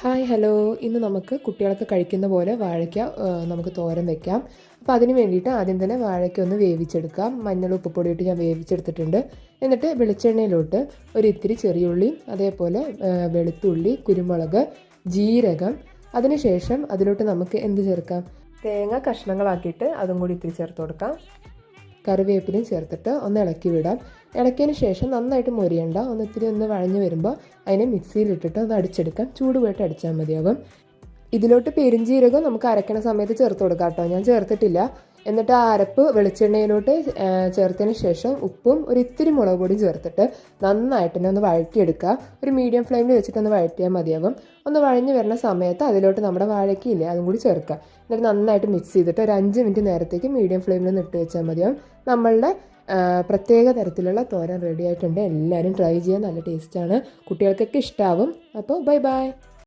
Hi hello, ഇന്ന് നമുക്ക് കുട്ടികൾക്ക് കഴിക്കുന്ന പോലെ വാഴയ്ക്ക നമുക്ക് തോരൻ വെക്കാം. അപ്പോൾ അതിന് വേണ്ടിയിട്ട് ആദ്യം തന്നെ വാഴയ്ക്ക ഒന്ന് വേവിച്ചെടുക്കാം. മഞ്ഞൾ ഉപ്പുപൊടി ഇട്ട് ഞാൻ വേവിച്ചെടുത്തിട്ടുണ്ട്. എന്നിട്ട് വെളിച്ചെണ്ണയിലോട്ട് ഒരു ഇത്തിരി ചെറിയുള്ളി, അതേപോലെ വെളുത്തുള്ളി, കുരുമുളക്, ജീരകം, അതിനുശേഷം അതിലോട്ട് നമുക്ക് എന്ത് ചേർക്കാം? തേങ്ങ കഷ്ണങ്ങളാക്കിയിട്ട് അതും കൂടി ഇത്തിരി ചേർത്ത് കൊടുക്കാം. കറിവേപ്പിലയും ചേർത്തിട്ട് ഒന്ന് ഇളക്കി വിടാം. ഇളക്കിയതിന് ശേഷം നന്നായിട്ട് മൊരിയണ്ട, ഇത്തിരി ഒന്ന് വഴഞ്ഞ് വരുമ്പോൾ അതിനെ മിക്സിയിലിട്ടിട്ട് ഒന്ന് അടിച്ചെടുക്കാം. ചൂട് പോയിട്ട് അടിച്ചാൽ മതിയാകും. ഇതിലോട്ട് പെരുംജീരകം നമുക്ക് അരയ്ക്കണ സമയത്ത് ചേർത്ത് കൊടുക്കാം കേട്ടോ, ഞാൻ ചേർത്തിട്ടില്ല. എന്നിട്ട് ആ അരപ്പ് വെളിച്ചെണ്ണയിലോട്ട് ചേർത്തതിന് ശേഷം ഉപ്പും ഒരു ഇത്തിരി മുളക് പൊടിയും ചേർത്തിട്ട് നന്നായിട്ട് തന്നെ ഒന്ന് വഴറ്റിയെടുക്കുക. ഒരു മീഡിയം ഫ്ലെയിമിൽ വെച്ചിട്ട് ഒന്ന് വഴറ്റിയാൽ മതിയാകും. ഒന്ന് വഴഞ്ഞ് വരുന്ന സമയത്ത് അതിലോട്ട് നമ്മുടെ വാഴയ്ക്കയില്ലേ അതും കൂടി ചേർക്കുക. എന്നിട്ട് നന്നായിട്ട് മിക്സ് ചെയ്തിട്ട് ഒരു 5 മിനിറ്റ് നേരത്തേക്ക് മീഡിയം ഫ്ലെയിമിൽ ഒന്ന് ഇട്ട് വെച്ചാൽ മതിയാകും. നമ്മളുടെ പ്രത്യേക തരത്തിലുള്ള തോരൻ റെഡി ആയിട്ടുണ്ട്. എല്ലാവരും ട്രൈ ചെയ്യാൻ, നല്ല ടേസ്റ്റാണ്, കുട്ടികൾക്കൊക്കെ ഇഷ്ടമാവും. അപ്പോൾ ബൈ ബൈ.